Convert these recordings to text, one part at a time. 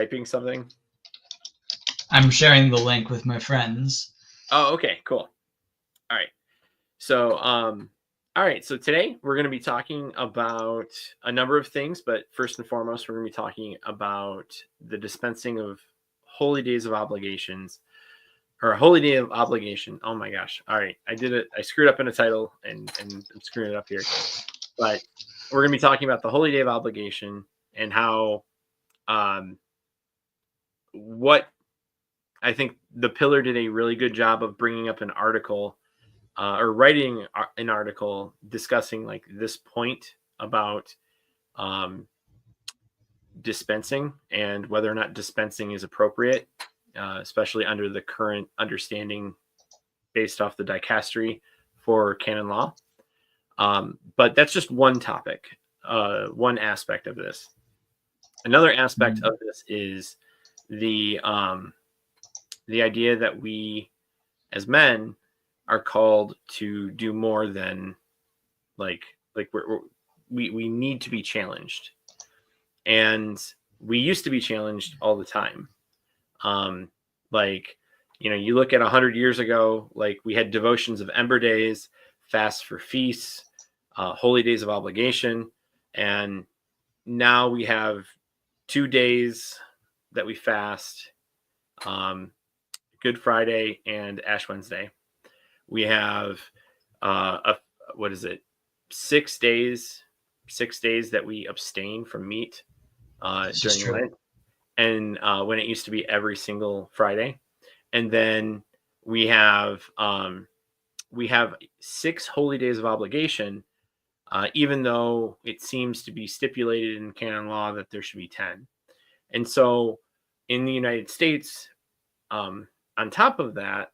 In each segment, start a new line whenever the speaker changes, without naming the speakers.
Typing something?
I'm sharing the link with my friends.
Oh, okay, cool. All right. So, all right. So today we're going to be talking about a number of things, but first and foremost, we're going to be talking about the dispensing of holy days of obligations or a holy day of obligation. Oh my gosh. All right. I did it. I screwed up in a title and I'm screwing it up here, but we're going to be talking about the holy day of obligation and how, what I think the Pillar did a really good job of bringing up an article or writing an article discussing like this point about dispensing and whether or not dispensing is appropriate, especially under the current understanding based off the dicastery for canon law. But that's just one topic, one aspect of this. Another aspect of this is the idea that we as men are called to do more than like we need to be challenged, and we used to be challenged all the time. Like, you look at 100 years ago, like we had devotions of ember days, fasts for feasts, holy days of obligation, and now we have 2 days that we fast, Good Friday and Ash Wednesday. We have what is it, 6 days that we abstain from meat during Lent, and when it used to be every single Friday. And then we have 6 holy days of obligation, even though it seems to be stipulated in canon law that there should be 10. And so in the United States, on top of that,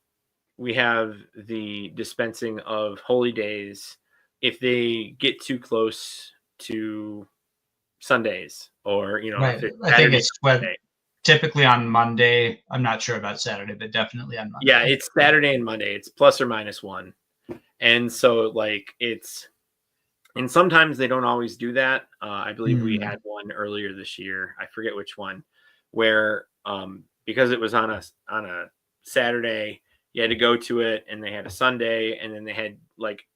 we have the dispensing of holy days if they get too close to Sundays, or
Right.
if it's
I think it's typically on Monday. I'm not sure about Saturday, but definitely on Monday.
Yeah, it's Saturday and Monday. It's plus or minus 1. And so and sometimes they don't always do that. I believe we had one earlier this year. I forget which one, where because it was on a Saturday, you had to go to it, and they had a Sunday, and then they had like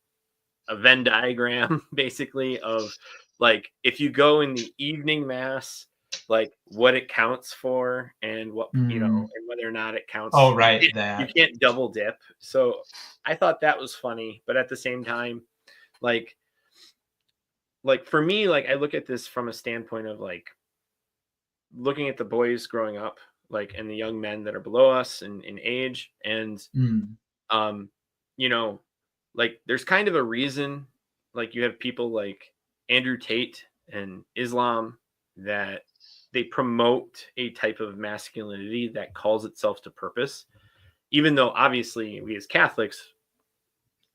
a Venn diagram basically of like if you go in the evening mass, like what it counts for, and what and whether or not it counts.
Oh, right,
you can't double dip. So I thought that was funny, but at the same time, like for me, like I look at this from a standpoint of like looking at the boys growing up, like, and the young men that are below us in age, and like there's kind of a reason, like you have people like Andrew Tate and Islam that they promote a type of masculinity that calls itself to purpose, even though obviously we as Catholics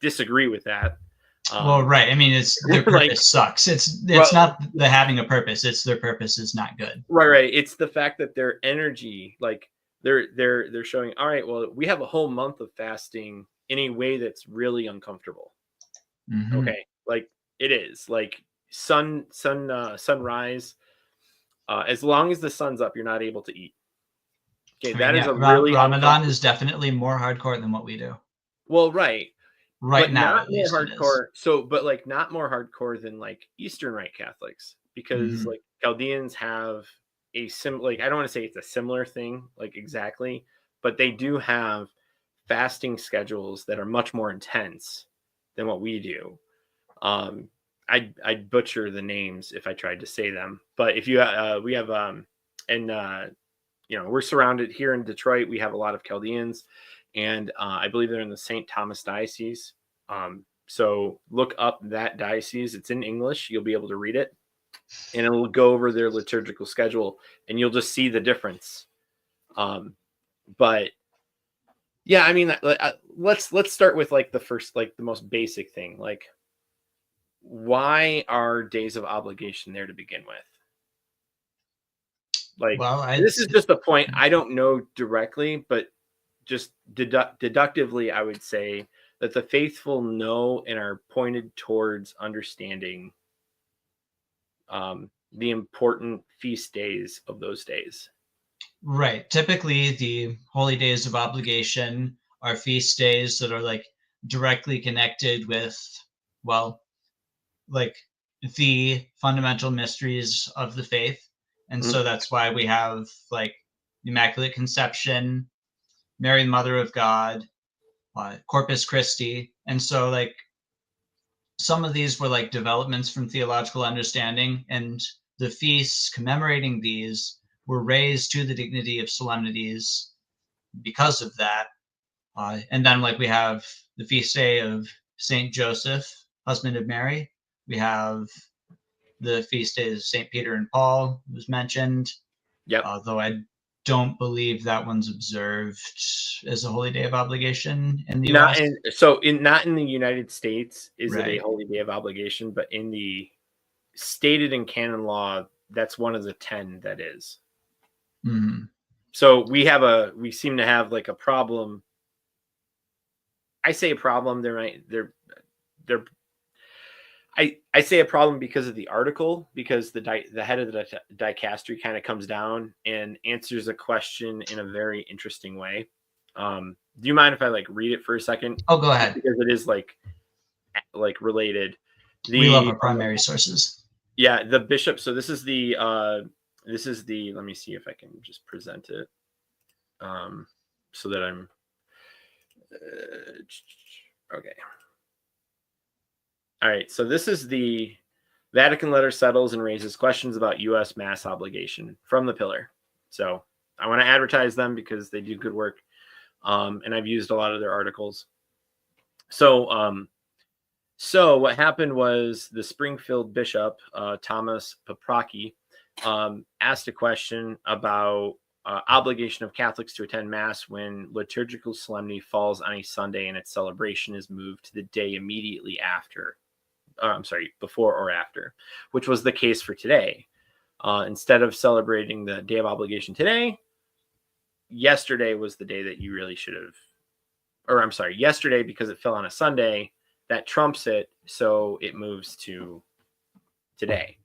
disagree with that.
Well, right. I mean, it's their purpose sucks. It's not the having a purpose. It's their purpose is not good.
Right. It's the fact that their energy, like they're showing, all right, well, we have a whole month of fasting in a way that's really uncomfortable. Okay, like it is like sunrise. As long as the sun's up, you're not able to eat. Okay, that is a really
Ramadan is definitely more hardcore than what we do.
Well, right
but
now,
not more
hardcore. So, but like not more hardcore than like Eastern Rite Catholics, because like Chaldeans have a like I don't want to say it's a similar thing, like exactly, but they do have fasting schedules that are much more intense than what we do. I'd butcher the names if I tried to say them, but if you we have we're surrounded here in Detroit. We have a lot of Chaldeans, and I believe they're in the St. Thomas Diocese. So look up that diocese. It's in English. You'll be able to read it, and it'll go over their liturgical schedule, and you'll just see the difference. But yeah, I mean, let's start with like the first, like the most basic thing, like why are days of obligation there to begin with? Like, this is just a point I don't know directly, but just deductively, I would say that the faithful know and are pointed towards understanding the important feast days of those days.
Right. Typically, the holy days of obligation are feast days that are like directly connected with, well, like the fundamental mysteries of the faith. And
Mhm.
so that's why we have like Immaculate Conception, Mary, Mother of God, Corpus Christi. And so, like, some of these were like developments from theological understanding, and the feasts commemorating these were raised to the dignity of solemnities because of that. And then, like, we have the feast day of Saint Joseph, husband of Mary. We have the feast days of Saint Peter and Paul, was mentioned,
Yep.
though I don't believe that one's observed as a holy day of obligation in the
Not
U.S.
in not in the United States is it a
Right.
holy day of obligation, but in the stated in canon law, that's one of the 10 that is.
Mm-hmm.
So we seem to have like a problem. I say a problem. They're I say a problem because of the article, because the head of the dicastery kind of comes down and answers a question in a very interesting way. Do you mind if I like read it for a second?
Oh, go
Just
ahead.
because it is like related.
We love
The
our primary sources.
Yeah, the bishop. So this is the let me see if I can just present it so that I'm okay. All right, so this is the Vatican letter settles and raises questions about U.S. mass obligation from the pillar. So I want to advertise them because they do good work, and I've used a lot of their articles. So what happened was the Springfield bishop, Thomas Paprocki, asked a question about obligation of Catholics to attend Mass when liturgical solemnity falls on a Sunday and its celebration is moved to the day immediately after. Before or after, which was the case for today. Instead of celebrating the day of obligation today, yesterday was the day that you really should have, yesterday, because it fell on a Sunday, that trumps it, so it moves to today.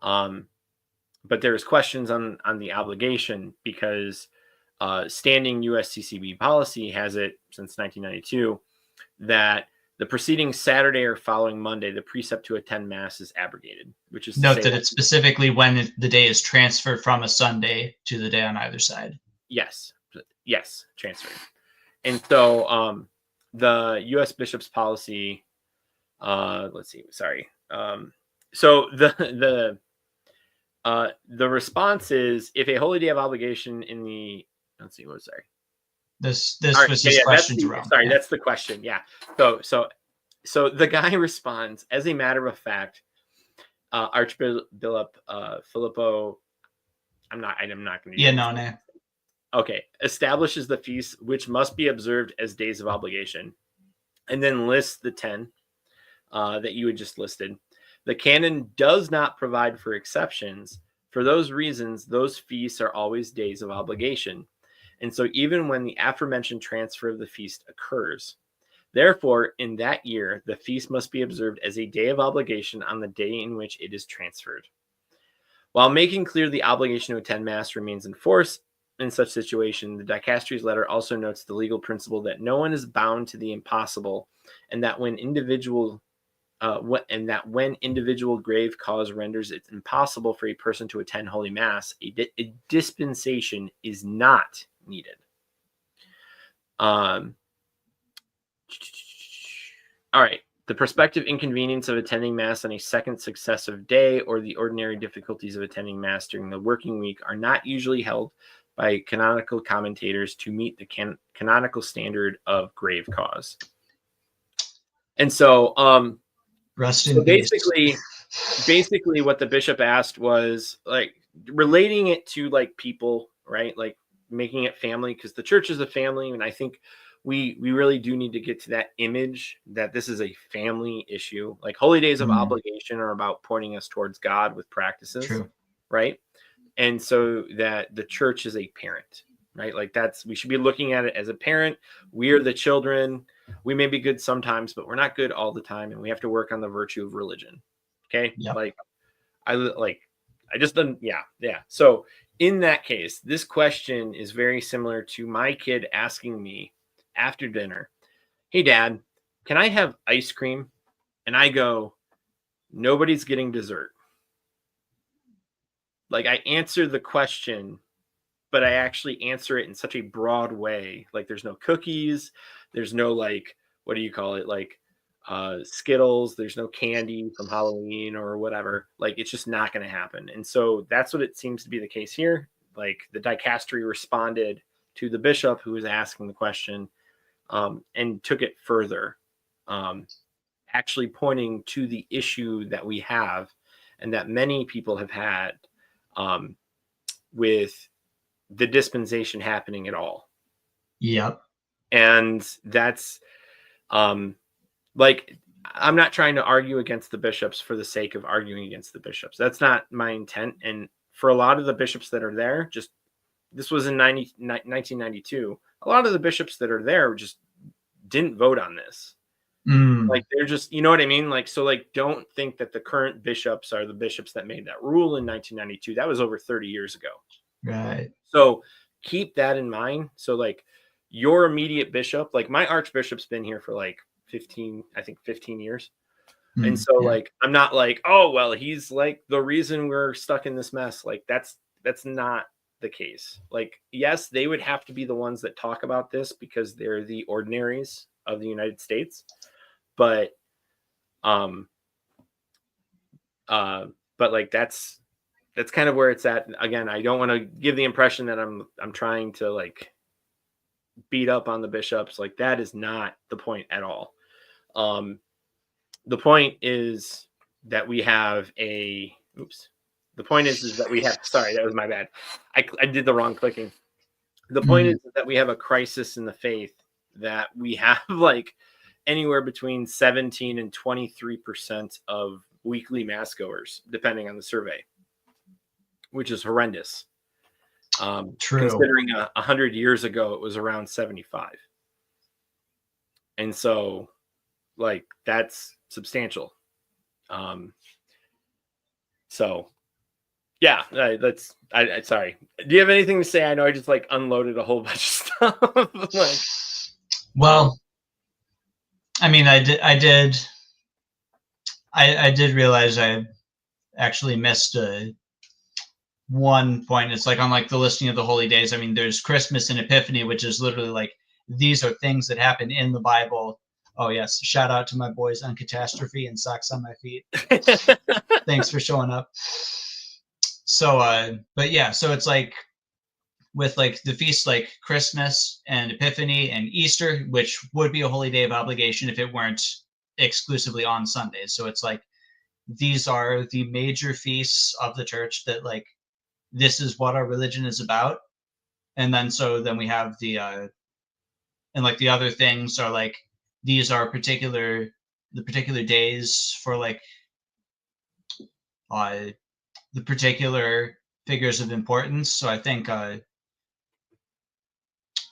But there's questions on the obligation because standing USCCB policy has it since 1992 that the preceding Saturday or following Monday, the precept to attend Mass is abrogated, which is to
Note
say
that it's specifically when the day is transferred from a Sunday to the day on either side.
yes, transferred. And so the U.S. Bishop's policy, let's see, sorry. So the response is if a holy day of obligation in the let's see, what sorry.
This
All right,
was his question, Jerome.
sorry, that's the question. Yeah. So the guy responds, as a matter of fact, Archbishop Filippo, I'm not going to.
Yeah, no.
Okay, establishes the feasts which must be observed as days of obligation, and then lists the 10 that you had just listed. The canon does not provide for exceptions. For those reasons, those feasts are always days of obligation. And so even when the aforementioned transfer of the feast occurs, therefore, in that year, the feast must be observed as a day of obligation on the day in which it is transferred. While making clear the obligation to attend Mass remains in force in such situation, the dicastery's letter also notes the legal principle that no one is bound to the impossible, and that when individual grave cause renders it impossible for a person to attend Holy Mass, a dispensation is not needed. All right. The prospective inconvenience of attending Mass on a second successive day or the ordinary difficulties of attending Mass during the working week are not usually held by canonical commentators to meet the canonical standard of grave cause. And so, basically what the bishop asked was like relating it to like people, right? Like making it family, because the church is a family. And I think we really do need to get to that image that this is a family issue. Like holy days of obligation are about pointing us towards God with practices.
True.
Right? And so that the church is a parent, right? Like we should be looking at it as a parent. We are the children. We may be good sometimes, but we're not good all the time. And we have to work on the virtue of religion. Okay.
Yep.
So in that case, this question is very similar to my kid asking me after dinner, "Hey, Dad, can I have ice cream?" And I go, "Nobody's getting dessert." Like, I answer the question, but I actually answer it in such a broad way. Like, there's no cookies, there's no, like, what do you call it? Like, Skittles, there's no candy from Halloween or whatever. Like, it's just not going to happen. And so that's what it seems to be the case here. Like, the dicastery responded to the bishop who was asking the question, and took it further, um, actually pointing to the issue that we have and that many people have had, um, with the dispensation happening at all.
Yep.
And that's, um, like, I'm not trying to argue against the bishops for the sake of arguing against the bishops. That's not my intent. And for a lot of the bishops that are there, just this was in 1992. A lot of the bishops that are there just didn't vote on this. Like, they're just, you know what I mean? Like, so, like, don't think that the current bishops are the bishops that made that rule in 1992. That was over 30 years ago.
Right.
So keep that in mind. So, like, your immediate bishop, like, my archbishop's been here for like 15 years. And so,
Yeah.
like, I'm not like, oh, well, he's like the reason we're stuck in this mess. Like, that's not the case. Like, yes, they would have to be the ones that talk about this because they're the ordinaries of the United States. But like, that's kind of where it's at. Again, I don't want to give the impression that I'm trying to, like, beat up on the bishops. Like, that is not the point at all. The point is that we have a the point is that we have, sorry, that was my bad. I did the wrong clicking. The point is that we have a crisis in the faith, that we have like anywhere between 17 and 23% of weekly mass goers, depending on the survey, which is horrendous.
True.
Considering 100 years ago, it was around 75. And so, like, that's substantial. So yeah, sorry. Do you have anything to say? I know I just, like, unloaded a whole bunch of stuff. Like,
well, I mean, I did realize I actually missed one point. It's like on, like, the listing of the holy days. I mean, there's Christmas and Epiphany, which is literally like, these are things that happen in the Bible. Oh yes, shout out to my boys on Catastrophe and Socks on My Feet. Thanks for showing up. So, but yeah, so it's like with, like, the feasts like Christmas and Epiphany and Easter, which would be a holy day of obligation if it weren't exclusively on Sundays. So it's like, these are the major feasts of the church that, like, this is what our religion is about. And then we have the and, like, the other things are like, these are the particular days for, like, the particular figures of importance. So I think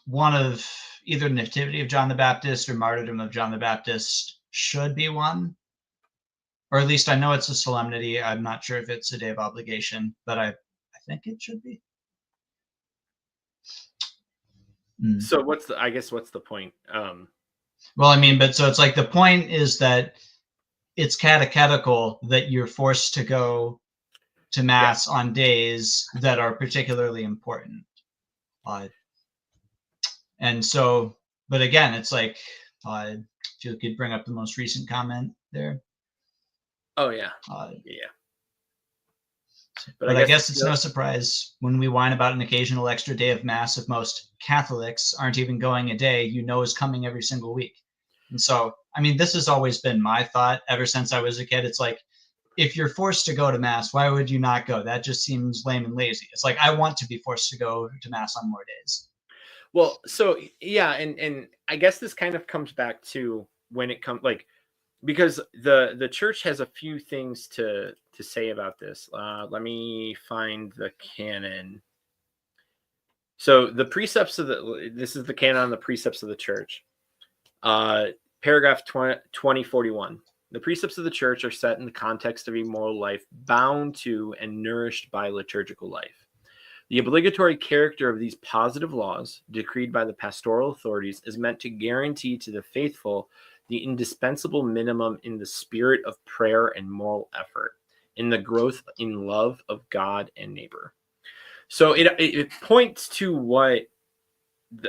one of either Nativity of John the Baptist or Martyrdom of John the Baptist should be one, or at least I know it's a solemnity. I'm not sure if it's a day of obligation, but I think it should be.
So what's the point?
Well, I mean, but so it's like, the point is that it's catechetical that you're forced to go to mass on days that are particularly important. And so, but again, it's like, if you could bring up the most recent comment there.
Oh yeah.
But I guess it's no surprise when we whine about an occasional extra day of mass if most Catholics aren't even going a day is coming every single week. And so, I mean, this has always been my thought ever since I was a kid. It's like, if you're forced to go to mass, why would you not go? That just seems lame and lazy. It's like, I want to be forced to go to mass on more days.
Well, so yeah, and I guess this kind of comes back to when it comes, like, because the church has a few things to say about this. Let me find the canon. So the precepts of this is the canon on the precepts of the church. Paragraph 2041. The precepts of the church are set in the context of a moral life bound to and nourished by liturgical life. The obligatory character of these positive laws, decreed by the pastoral authorities, is meant to guarantee to the faithful the indispensable minimum in the spirit of prayer and moral effort, in the growth in love of God and neighbor. So it points to what,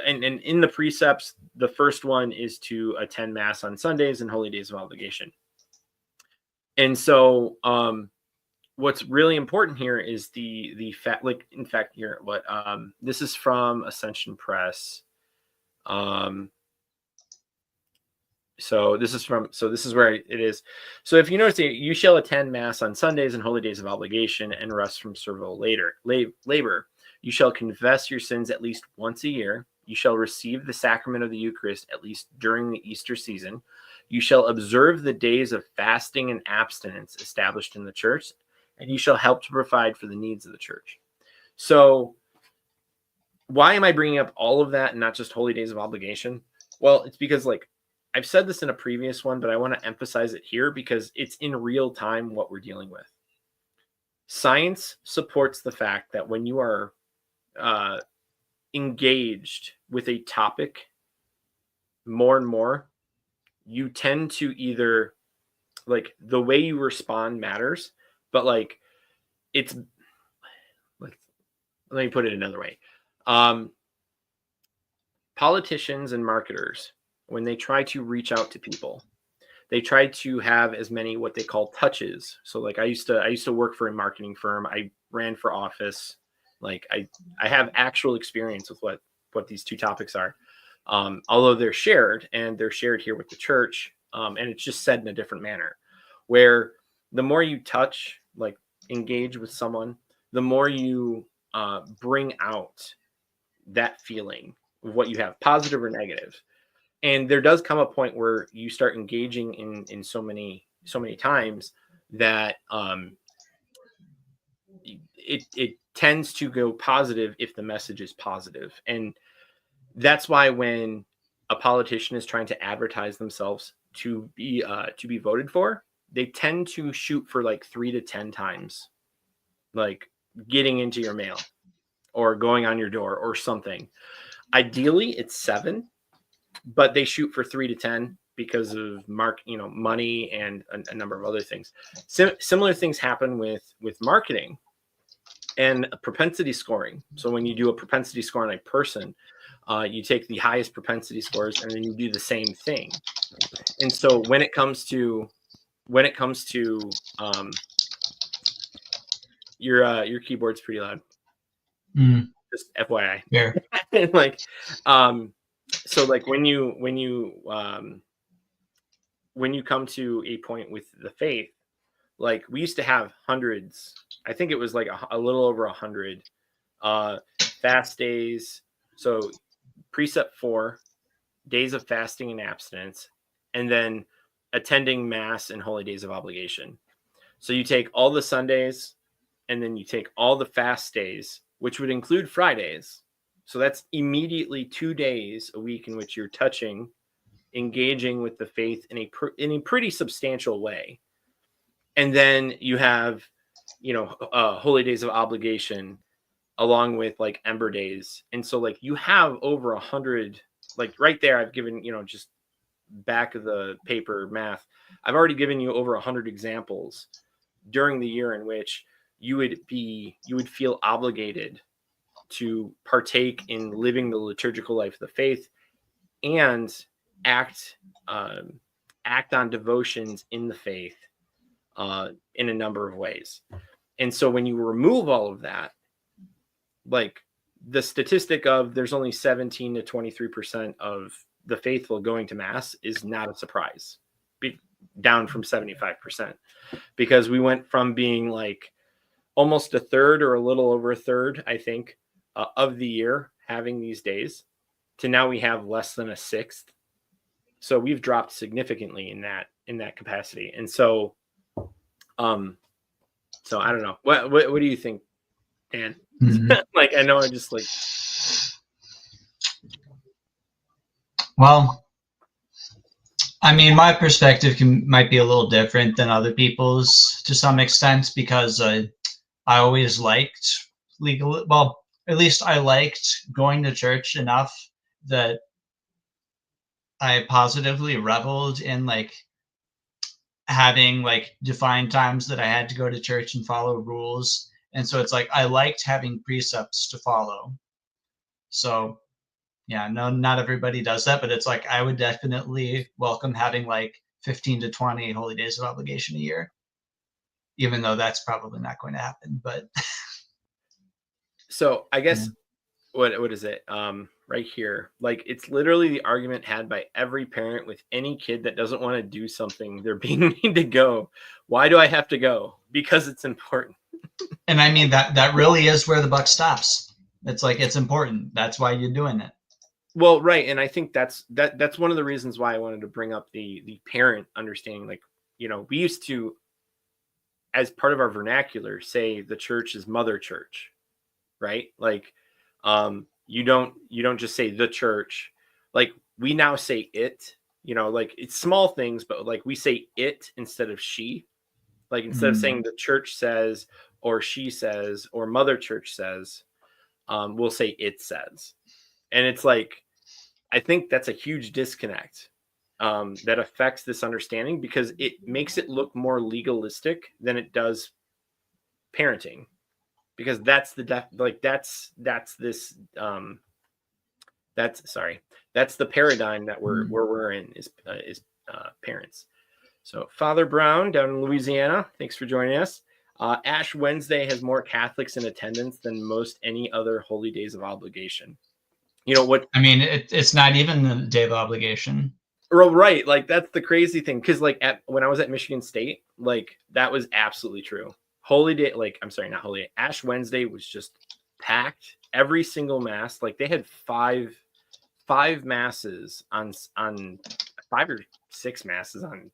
and in the precepts, the first one is to attend Mass on Sundays and holy days of obligation. And so what's really important here is the fact, like, in fact, here, what this is from Ascension Press. So this is where it is. So if you notice, you shall attend Mass on Sundays and holy days of obligation and rest from servile labor. You shall confess your sins at least once a year. You shall receive the sacrament of the Eucharist at least during the Easter season. You shall observe the days of fasting and abstinence established in the church, and you shall help to provide for the needs of the church. So why am I bringing up all of that and not just holy days of obligation? Well, it's because, like, I've said this in a previous one, but I want to emphasize it here because it's in real time what we're dealing with. Science supports the fact that when you are engaged with a topic more and more, you tend to either, like, the way you respond matters, but, like, it's like, let me put it another way. Politicians and marketers, when they try to reach out to people, they try to have as many what they call touches. So, like, I used to work for a marketing firm. I ran for office. Like, I have actual experience with what these two topics are. Although they're shared, and they're shared here with the church, and it's just said in a different manner, where the more you touch, like, engage with someone, the more you bring out that feeling of what you have, positive or negative. And there does come a point where you start engaging in so many times that it tends to go positive if the message is positive. And that's why when a politician is trying to advertise themselves to be voted for, they tend to shoot for like 3 to 10 times, like getting into your mail or going on your door or something. Ideally, it's 7, but they shoot for 3 to 10 because of money and a number of other things. Similar things happen with marketing and propensity scoring. So when you do a propensity score on a person, you take the highest propensity scores and then you do the same thing. And so when it comes to your keyboard's pretty loud. Just FYI.
Yeah.
Like, so like when you come to a point with the faith, like we used to have hundreds, I think it was like a little over 100 fast days. So precept 4, days of fasting and abstinence, and then attending Mass and holy days of obligation. So you take all the Sundays and then you take all the fast days, which would include Fridays. So that's immediately 2 days a week in which you're engaging with the faith in a pretty substantial way. And then you have, holy days of obligation along with like Ember days. And so like you have over 100, like right there, I've given, just back of the paper math, I've already given you over 100 examples during the year in which you would feel obligated to partake in living the liturgical life of the faith and act on devotions in the faith in a number of ways. And so when you remove all of that, like the statistic of there's only 17 to 23% of the faithful going to Mass is not a surprise, down from 75%, because we went from being like almost a third or a little over a third, I think, of the year having these days to now we have less than a sixth. So we've dropped significantly in that capacity. And so, so I don't know. What do you think, Dan? Mm-hmm. Like, I know I just like.
Well, I mean, my perspective might be a little different than other people's to some extent because I always liked legal. Well, at least I liked going to church enough that I positively reveled in like having like defined times that I had to go to church and follow rules. And so it's like I liked having precepts to follow. So yeah, no, not everybody does that, but it's like I would definitely welcome having like 15 to 20 holy days of obligation a year, even though that's probably not going to happen. But
So I
yeah.
guess what is it? Right here, like it's literally the argument had by every parent with any kid that doesn't want to do something they're being made to go. Why do I have to go? Because it's important.
And I mean that really is where the buck stops. It's like it's important. That's why you're doing it.
Well, right, and I think that's one of the reasons why I wanted to bring up the parent understanding. Like, we used to, as part of our vernacular, say the church is mother church, right? Like, you don't just say the church. Like we now say it. Like it's small things, but like we say it instead of she. Like instead of saying the church says or she says or mother church says, we'll say it says. And it's like, I think that's a huge disconnect that affects this understanding because it makes it look more legalistic than it does parenting. Because that's that's the paradigm that we're in is parents. So Father Brown down in Louisiana, thanks for joining us. Ash Wednesday has more Catholics in attendance than most any other holy days of obligation. You know what?
I mean, it's not even the day of obligation.
Right. Like that's the crazy thing. Cause like when I was at Michigan State, like that was absolutely true. Holy Day, like I'm sorry, not Holy Day. Ash Wednesday was just packed. Every single mass, like they had five masses on 5 or 6 masses on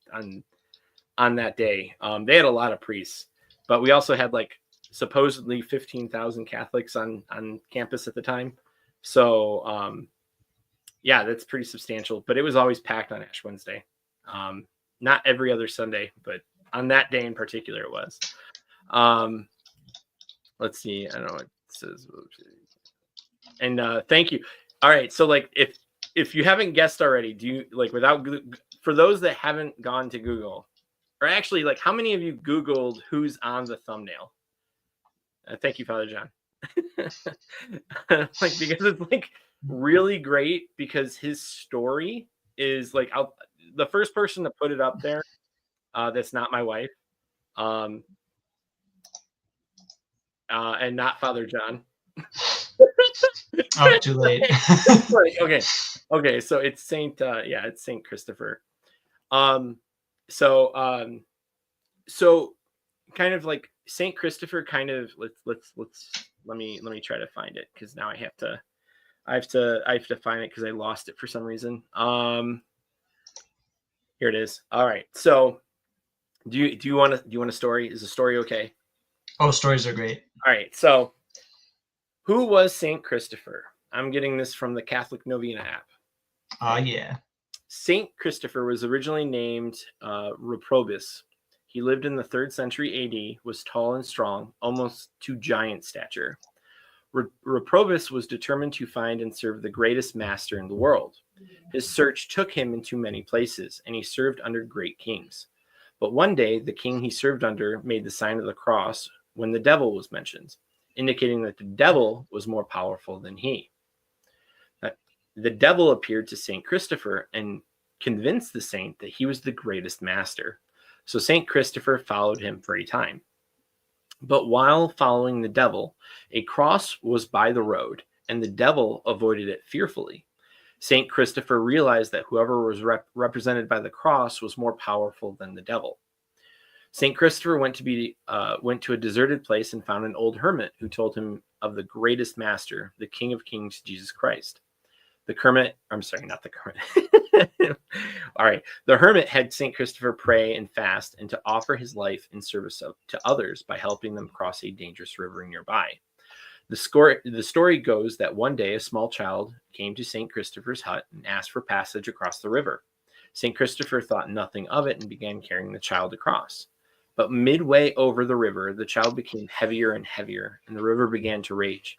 that day. They had a lot of priests, but we also had like supposedly 15,000 Catholics on campus at the time. So yeah, that's pretty substantial, but it was always packed on Ash Wednesday. Not every other Sunday, but on that day in particular, it was. Let's see. I don't know what it says. And thank you. All right. So like, if you haven't guessed already, do you like for those that haven't gone to Google, or actually like how many of you Googled who's on the thumbnail? Thank you, Father John. Like, because it's like really great because his story is like the first person to put it up there. That's not my wife. And not Father John.
Oh, too late.
Okay. So it's it's Saint Christopher. So kind of like Saint Christopher. Kind of let me try to find it because now I have to find it because I lost it for some reason. Here it is. All right. So do you want a story? Is the story okay?
Oh, stories are great.
All right. So who was Saint Christopher? I'm getting this from the Catholic Novena app.
Yeah.
Saint Christopher was originally named Reprobus. He lived in the 3rd century AD, was tall and strong, almost to giant stature. Reprobus was determined to find and serve the greatest master in the world. His search took him into many places, and he served under great kings. But one day, the king he served under made the sign of the cross when the devil was mentioned, indicating that the devil was more powerful than he. The devil appeared to Saint Christopher and convinced the saint that he was the greatest master. So Saint Christopher followed him for a time. But while following the devil, a cross was by the road, and the devil avoided it fearfully. Saint Christopher realized that whoever was represented by the cross was more powerful than the devil. Saint Christopher went to a deserted place and found an old hermit who told him of the greatest master, the King of Kings, Jesus Christ. The hermit had St. Christopher pray and fast and to offer his life in service to others by helping them cross a dangerous river nearby. The story goes that one day a small child came to St. Christopher's hut and asked for passage across the river. St. Christopher thought nothing of it and began carrying the child across. But midway over the river, the child became heavier and heavier, and the river began to rage.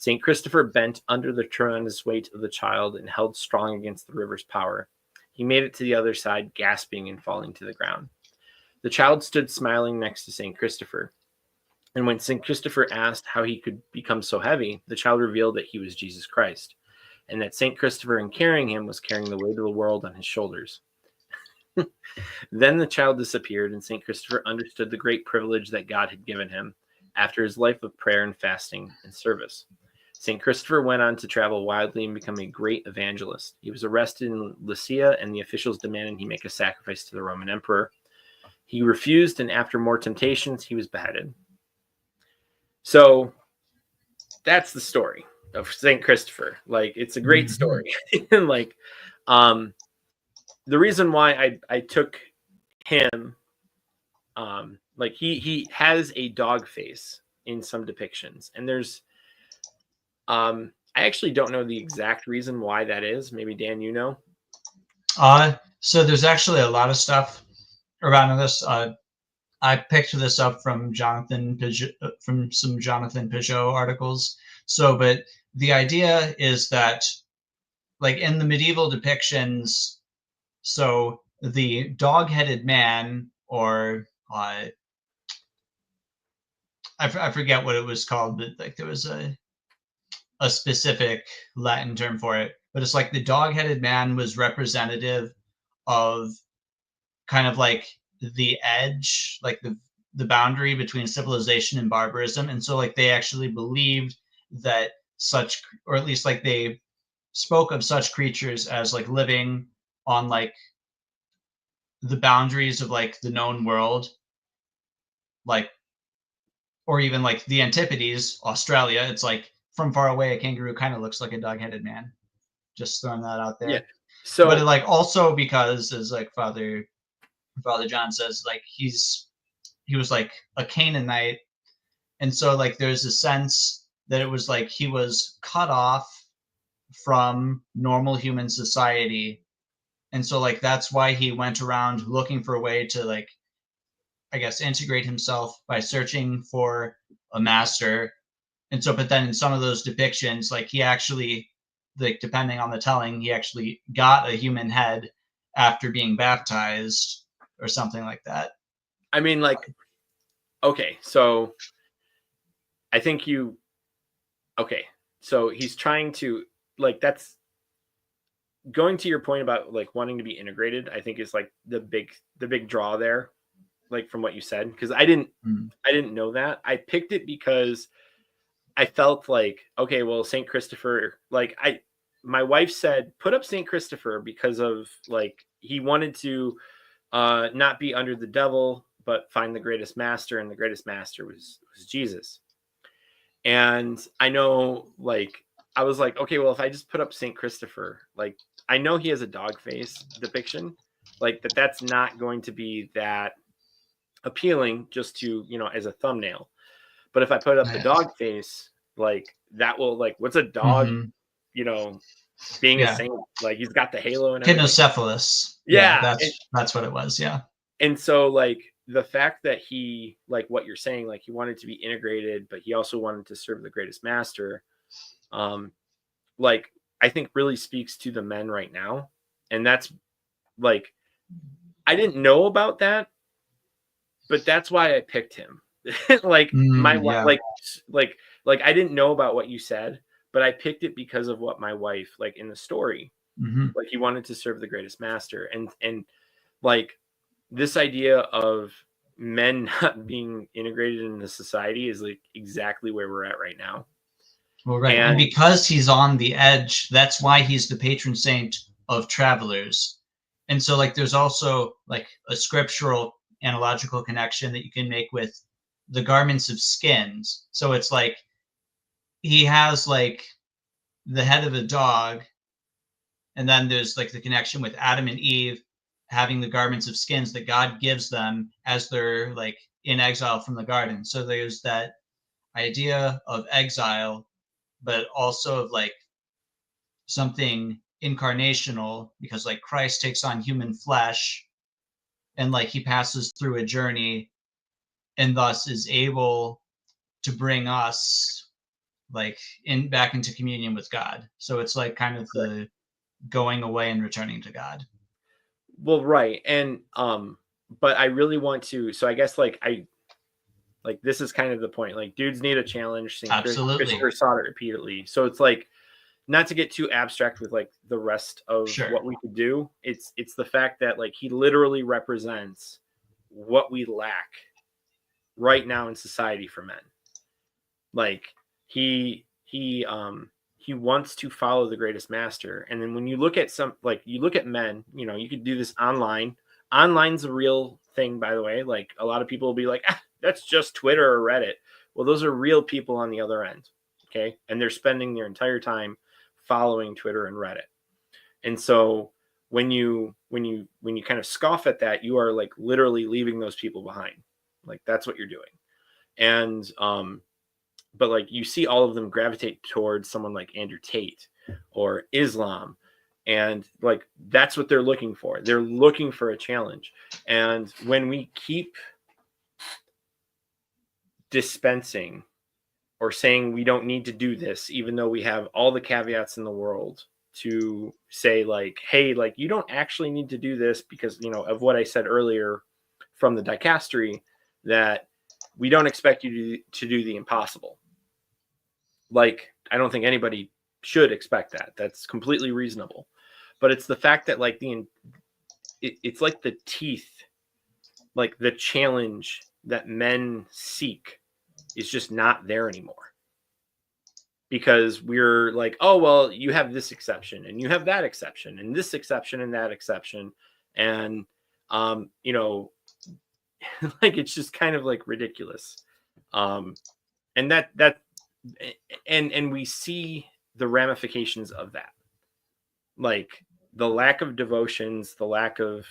St. Christopher bent under the tremendous weight of the child and held strong against the river's power. He made it to the other side, gasping and falling to the ground. The child stood smiling next to St. Christopher. And when St. Christopher asked how he could become so heavy, the child revealed that he was Jesus Christ, and that St. Christopher, in carrying him, was carrying the weight of the world on his shoulders. Then the child disappeared, and St. Christopher understood the great privilege that God had given him after his life of prayer and fasting and service. St. Christopher went on to travel widely and become a great evangelist. He was arrested in Lycia, and the officials demanded he make a sacrifice to the Roman emperor. He refused, and after more temptations, he was beheaded. So that's the story of St. Christopher. Like, it's a great story. And like, the reason why I took him, like he has a dog face in some depictions, and there's, I actually don't know the exact reason why that is. Maybe Dan, you know?
So there's actually a lot of stuff around this. I picked this up from from some Jonathan Peugeot articles. So, but the idea is that, like in the medieval depictions, so the dog-headed man, or I forget what it was called, but like there was a specific Latin term for it. But it's like the dog-headed man was representative of kind of like the edge, like the boundary between civilization and barbarism. And so like they actually believed that such, or at least like they spoke of such creatures as like living on like the boundaries of like the known world, like, or even like the Antipodes, Australia. It's like from far away, a kangaroo kind of looks like a dog-headed man. Just throwing that out there.
Yeah. So,
but it, like also because, as like Father John says, like he was like a Canaanite, and so like there's a sense that it was like he was cut off from normal human society, and so like that's why he went around looking for a way to, like, I guess, integrate himself by searching for a master. And so, but then in some of those depictions, like he actually, like depending on the telling, he actually got a human head after being baptized or something like that.
I mean, like, okay, so I think okay, so he's trying to, like, that's going to your point about like wanting to be integrated, I think is like the big draw there, like from what you said, because I didn't know that. I picked it because I felt like, okay, well, St. Christopher, like my wife said, put up St. Christopher because of like, he wanted to not be under the devil, but find the greatest master. And the greatest master was Jesus. And I know, like, I was like, okay, well, if I just put up St. Christopher, like, I know he has a dog face depiction, like that's not going to be that appealing just to, as a thumbnail. But if I put up the dog face, like that will, like, what's a dog, being a saint, like he's got the halo and everything.
Kinocephalus.
Yeah.
That's what it was. Yeah.
And so like the fact that he, like what you're saying, like he wanted to be integrated, but he also wanted to serve the greatest master. Like I think really speaks to the men right now. And that's like, I didn't know about that, but that's why I picked him. Like like I didn't know about what you said, but I picked it because of what my wife, like in the story, like he wanted to serve the greatest master. And like this idea of men not being integrated into society is like exactly where we're at right now.
Well, right. And because he's on the edge, that's why he's the patron saint of travelers. And so like there's also like a scriptural analogical connection that you can make with the garments of skins. So it's like he has like the head of a dog, and then there's like the connection with Adam and Eve having the garments of skins that God gives them as they're like in exile from the garden. So there's that idea of exile, but also of like something incarnational, because like Christ takes on human flesh and like he passes through a journey and thus is able to bring us like back into communion with God. So it's like kind of the going away and returning to God.
Well, right. And but I really want to, so I guess like this is kind of the point. Like dudes need a challenge. St.
Absolutely.
Christopher saw it repeatedly. So it's like not to get too abstract with like the rest of
Sure.
what we could do. It's the fact that like he literally represents what we lack right now in society for men. Like he wants to follow the greatest master. And then when you look at you look at men, you know, you could do this online. Online's a real thing, by the way. Like a lot of people will be like, that's just Twitter or Reddit. Well, those are real people on the other end. Okay. And they're spending their entire time following Twitter and Reddit. And so when you kind of scoff at that, you are like literally leaving those people behind. Like that's what you're doing. And but like you see all of them gravitate towards someone like Andrew Tate or Islam, and like that's what they're looking for. They're looking for a challenge. And when we keep dispensing or saying we don't need to do this, even though we have all the caveats in the world to say like, hey, like you don't actually need to do this because, you know, of what I said earlier from the dicastery, that we don't expect you to do the impossible. Like, I don't think anybody should expect that. That's completely reasonable. But it's the fact that like it's like the teeth, like the challenge that men seek is just not there anymore. Because we're like, oh, well, you have this exception and you have that exception and this exception and that exception. And, you know, like, it's just kind of like ridiculous. And and we see the ramifications of that. Like the lack of devotions, the lack of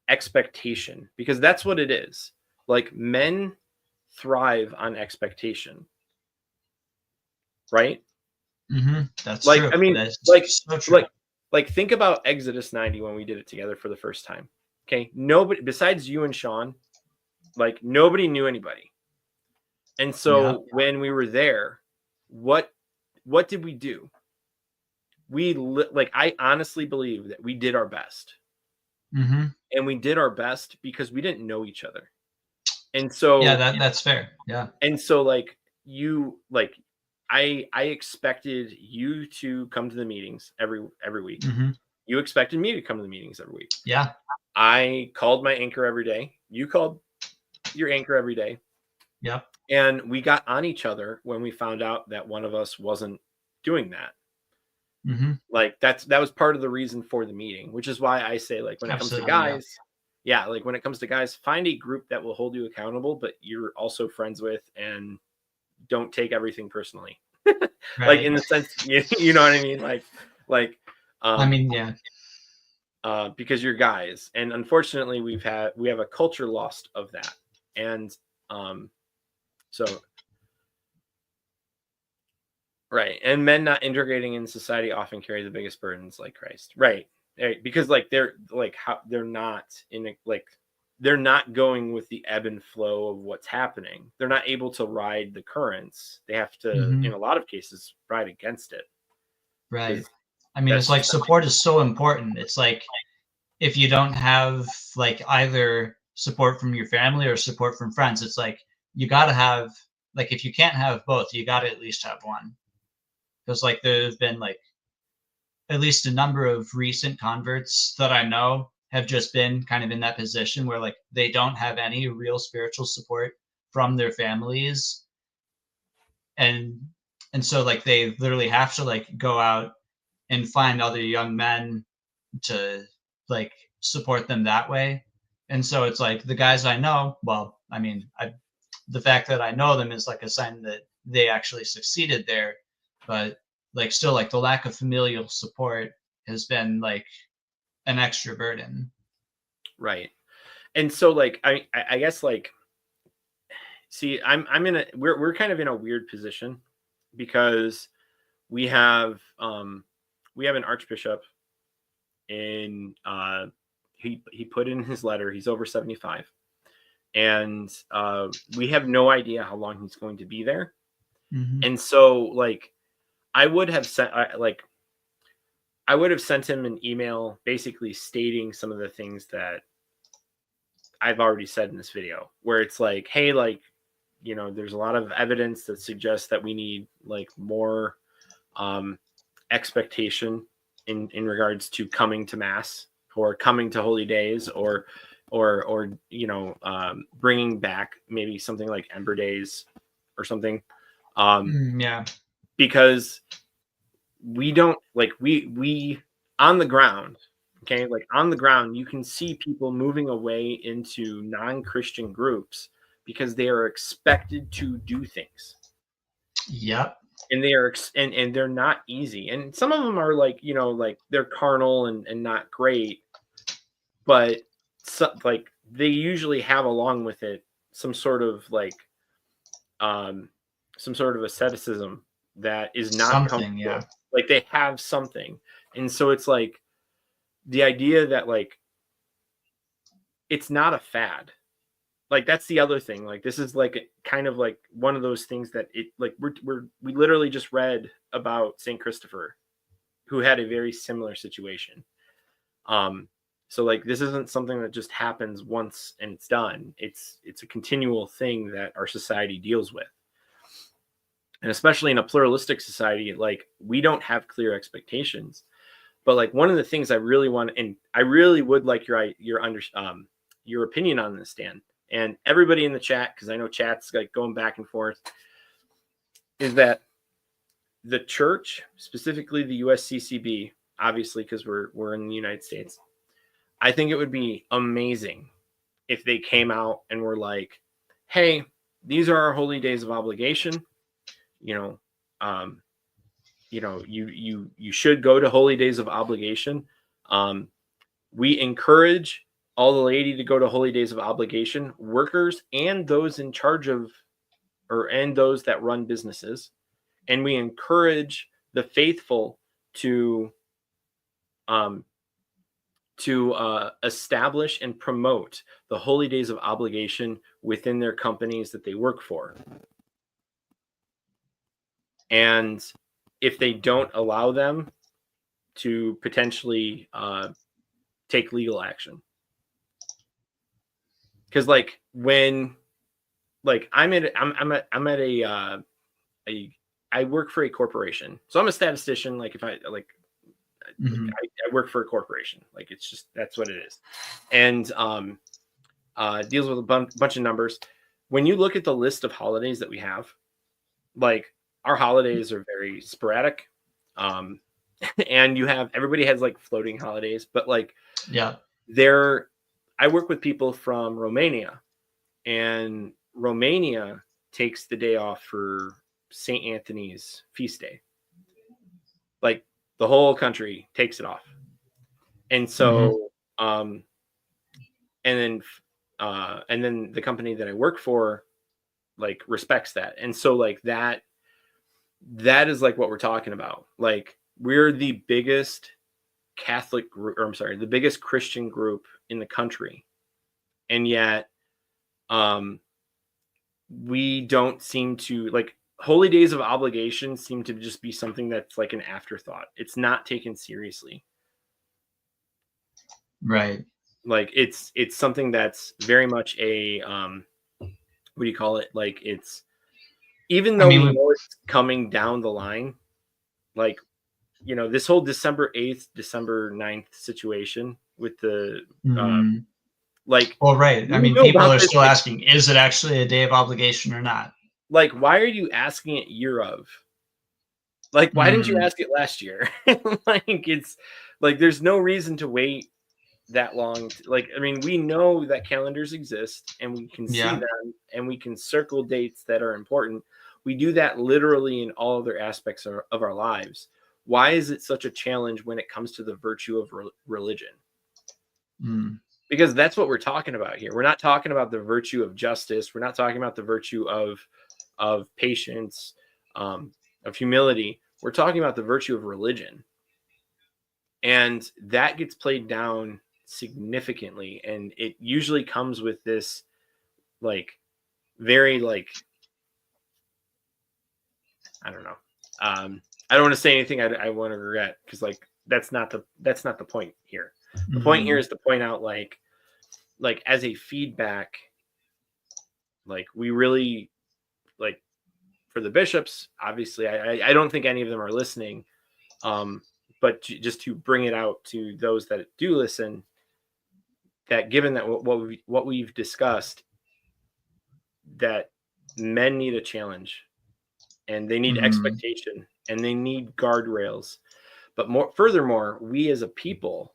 expectation, because that's what it is. Like men thrive on expectation, right?
Mm-hmm. That's
like
true.
I mean,
That's
like
so true.
like think about Exodus 90 when we did it together for the first time. Okay, nobody besides you and Sean, like nobody knew anybody. And so when we were there, what did we do? I honestly believe that we did our best.
Mm-hmm.
And we did our best because we didn't know each other. And so
yeah, that's fair. Yeah.
And so like I expected you to come to the meetings every week.
Mm-hmm.
You expected me to come to the meetings every week.
Yeah.
I called my anchor every day. You called your anchor every day.
Yep.
And we got on each other when we found out that one of us wasn't doing that.
Mm-hmm.
Like that was part of the reason for the meeting, which is why I say like when it comes to guys, like when it comes to guys, find a group that will hold you accountable, but you're also friends with, and don't take everything personally. Right. Like in the sense, you know what I mean? I
mean, yeah.
Because you're guys, and unfortunately we have a culture lost of that. And so right. And men not integrating in society often carry the biggest burdens, like Christ. Right. Because like they're not going with the ebb and flow of what's happening. They're not able to ride the currents. They have to, in a lot of cases, ride against it.
Right. I mean, it's like support is so important. It's like if you don't have like either support from your family or support from friends, it's like you got to have, like, if you can't have both, you got to at least have one. Because like there's been like at least a number of recent converts that I know have just been kind of in that position where like they don't have any real spiritual support from their families. And so like they literally have to like go out and find other young men to like support them that way. And so it's like the guys I know, well, I mean, the fact that I know them is like a sign that they actually succeeded there. But like still like the lack of familial support has been like an extra burden.
Right. And so like I guess like see, we're kind of in a weird position because we have an archbishop in he put in his letter, he's over 75, and we have no idea how long he's going to be there.
Mhm.
And so, like, I would have sent I would have sent him an email basically stating some of the things that I've already said in this video, where it's like, hey, like, you know, there's a lot of evidence that suggests that we need like more expectation in regards to coming to mass or coming to holy days, or you know, bringing back maybe something like Ember Days or something,
Yeah.
because we don't like we on the ground, okay, like on the ground you can see people moving away into non-Christian groups because they are expected to do things,
Yep.
and they are and they're not easy, and some of them are like, you know, like they're carnal and not great, but like they usually have along with it some sort of like um some sort of asceticism that is not
Something,
comfortable.
yeah.
Like they have something, and so it's like the idea that like it's not a fad. Like that's the other thing. Like this is like kind of like one of those things that it like we literally just read about Saint Christopher, who had a very similar situation. Um, so like this isn't something that just happens once and it's done. It's a continual thing that our society deals with. And especially in a pluralistic society, like we don't have clear expectations. But like one of the things I really want, and I really would like your opinion on this, Dan, and everybody in the chat, because I know chat's like going back and forth, is that the church, specifically the USCCB, obviously because we're in the United States, I think it would be amazing if they came out and were like, "Hey, these are our holy days of obligation. You know, um, you should go to holy days of obligation. Um, we encourage all the laity to go to holy days of obligation, workers and those in charge of and those that run businesses, and we encourage the faithful to um, establish and promote the holy days of obligation within their companies that they work for. And if they don't allow them, to potentially take legal action. Because like when like I'm at a I work for a corporation, so I'm a statistician. Like if I like
Mhm.
I work for a corporation, like it's just that's what it is, and deals with a bunch of numbers. When you look at the list of holidays that we have, like our holidays are very sporadic, um, and you have everybody has like floating holidays, but like
Yeah.
they're I work with people from Romania, and Romania takes the day off for St. Anthony's feast day. Like the whole country takes it off. And
Mhm.
so and then the company that I work for like respects that. And so like that is like what we're talking about. Like we're the biggest Catholic group, or I'm sorry, the biggest Christian group in the country. And yet um we don't seem to like holy days of obligation seem to just be something that's like an afterthought. It's not taken seriously.
Right.
Like it's something that's very much a what do you call it? Like it's even
I
though
mean,
we
we
know it's coming down the line, like you know, this whole December 8th, December 9th situation with the
mhm.
like
Well, right.
we
I mean,
knew
people
about
are
this
still asking, is it actually a day of obligation or not?
like why are you asking it year of? Like, why didn't you
Mm,
ask it last year? Like, it's like there's no reason to wait that long. Like, I mean, we know that calendars exist and we can see
yeah.
them and we can circle dates that are important. We do that literally in all other aspects of our lives. Why is it such a challenge when it comes to the virtue of religion?
Mm,
Because that's what we're talking about here. We're not talking about the virtue of justice. We're not talking about the virtue of patience, of humility. We're talking about the virtue of religion, and that gets played down significantly. And it usually comes with this like very like, I don't know. I don't want to say anything I want to regret, because like that's not the point here. The point here is to point out like as a feedback, like we really like for the bishops, obviously I don't think any of them are listening, but just to bring it out to those that do listen, that given that what we've discussed, that men need a challenge, and they need expectation, and they need guardrails, but furthermore, we as a people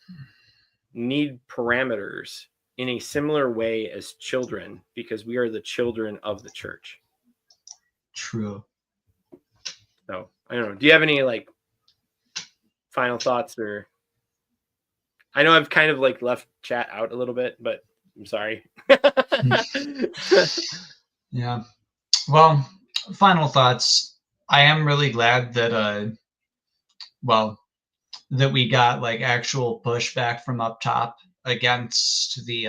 need parameters in a similar way as children, because we are the children of the church.
True.
So I don't know. Do you have any like final thoughts? Or I know I've kind of like left chat out a little bit, but I'm sorry.
Yeah. Well, final thoughts. I am really glad that that we got like actual pushback from up top against the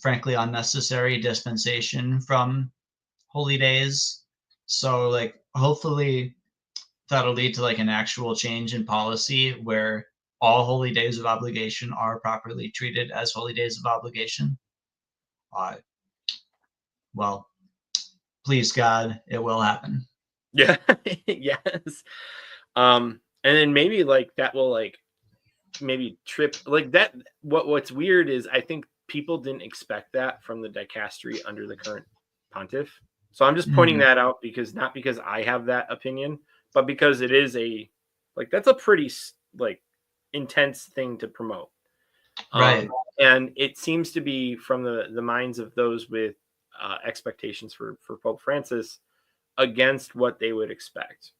frankly unnecessary dispensation from holy days. So like hopefully that'll lead to like an actual change in policy where all holy days of obligation are properly treated as holy days of obligation. Well, please God, it will happen.
Yeah. Yes. And then maybe like that will like maybe trip like that. What's weird is I think people didn't expect that from the dicastery under the current pontiff. So I'm just pointing that out, because not because I have that opinion, but because it is that's a pretty like intense thing to promote.
Right.
And it seems to be from the minds of those with expectations for Pope Francis against what they would expect.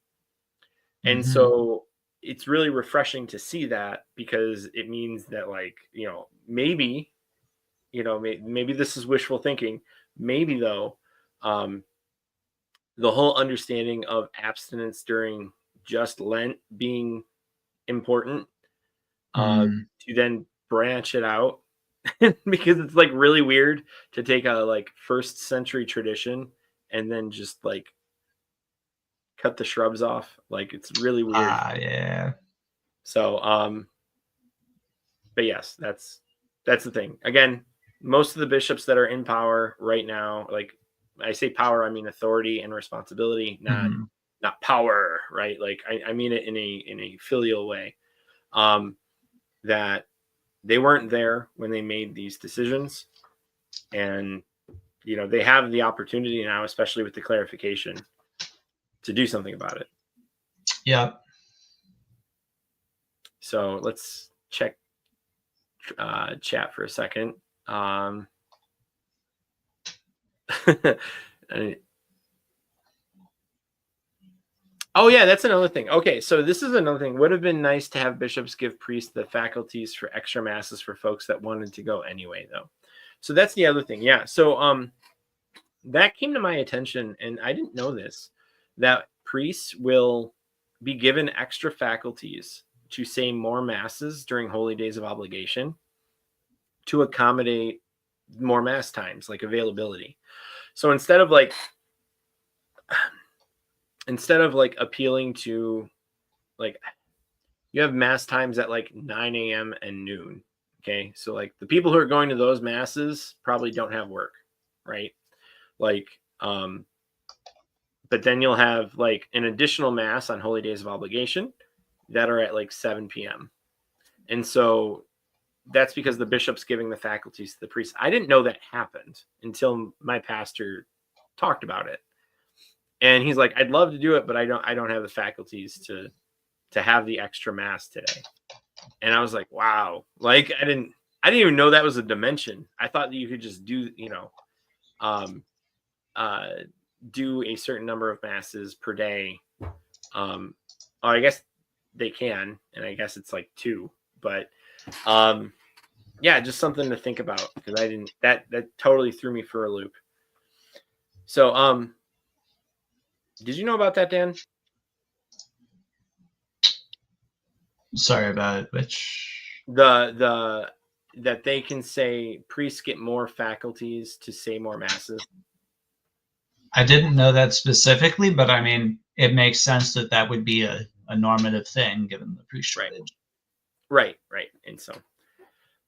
And so it's really refreshing to see that, because it means that like, maybe this is wishful thinking. Maybe though, the whole understanding of abstinence during just Lent being important, to then branch it out, because it's like really weird to take a like first century tradition and then just like cut the shrubs off. Like it's really weird.
Yeah.
So, but yes, that's the thing. Again, most of the bishops that are in power right now, like I say power, I mean authority and responsibility, not power, right? Like I mean it in a filial way. That they weren't there when they made these decisions, and they have the opportunity now, especially with the clarification, to do something about it.
Yeah.
So let's check chat for a second. Oh yeah, that's another thing. Okay, so this is another thing. Would have been nice to have bishops give priests the faculties for extra masses for folks that wanted to go anyway, though. So that's the other thing. Yeah. So that came to my attention, and I didn't know this, that priests will be given extra faculties to say more masses during holy days of obligation to accommodate more mass times, like availability. So instead of like appealing to like, you have mass times at like 9 a.m. and noon. Okay. So like the people who are going to those masses probably don't have work, right? Like, but then you'll have like an additional mass on holy days of obligation that are at like 7 p.m. And so that's because the bishop's giving the faculties to the priests. I didn't know that happened until my pastor talked about it. And he's like, I'd love to do it, but I don't have the faculties to have the extra mass today. And I was like, wow, like I didn't even know that was a dimension. I thought that you could just do, do a certain number of masses per day. I guess they can, and I guess it's like 2, but yeah, just something to think about, because I didn't, that totally threw me for a loop. So did you know about that, Dan?
Sorry about it, which
The that they can say priests get more faculties to say more masses?
I didn't know that specifically, but I mean, it makes sense that that would be a normative thing given the priest shortage.
Right. And so,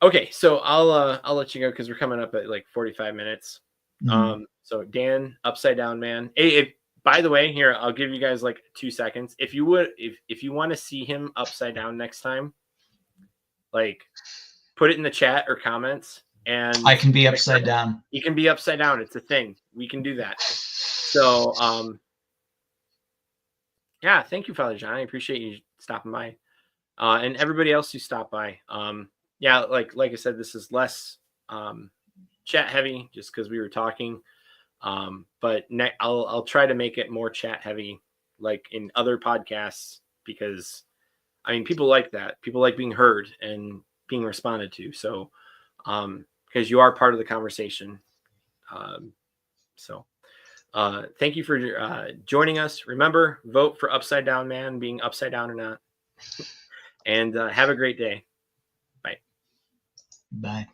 okay, so I'll let you go because we're coming up at like 45 minutes. So Dan, Upside Down Man. Hey, by the way, here I'll give you guys like 2 seconds. If you want to see him upside down next time, like put it in the chat or comments, and
I can be upside down.
You can be upside down. It's a thing. We can do that. So yeah, thank you, Father John. I appreciate you stopping by. And everybody else who stopped by. Yeah, like I said, this is less chat heavy just because we were talking. But I'll try to make it more chat heavy, like in other podcasts, because I mean people like that. People like being heard and being responded to. So because you are part of the conversation. So thank you for joining us. Remember, vote for Upside Down Man, being upside down or not. And have a great day. Bye.
Bye.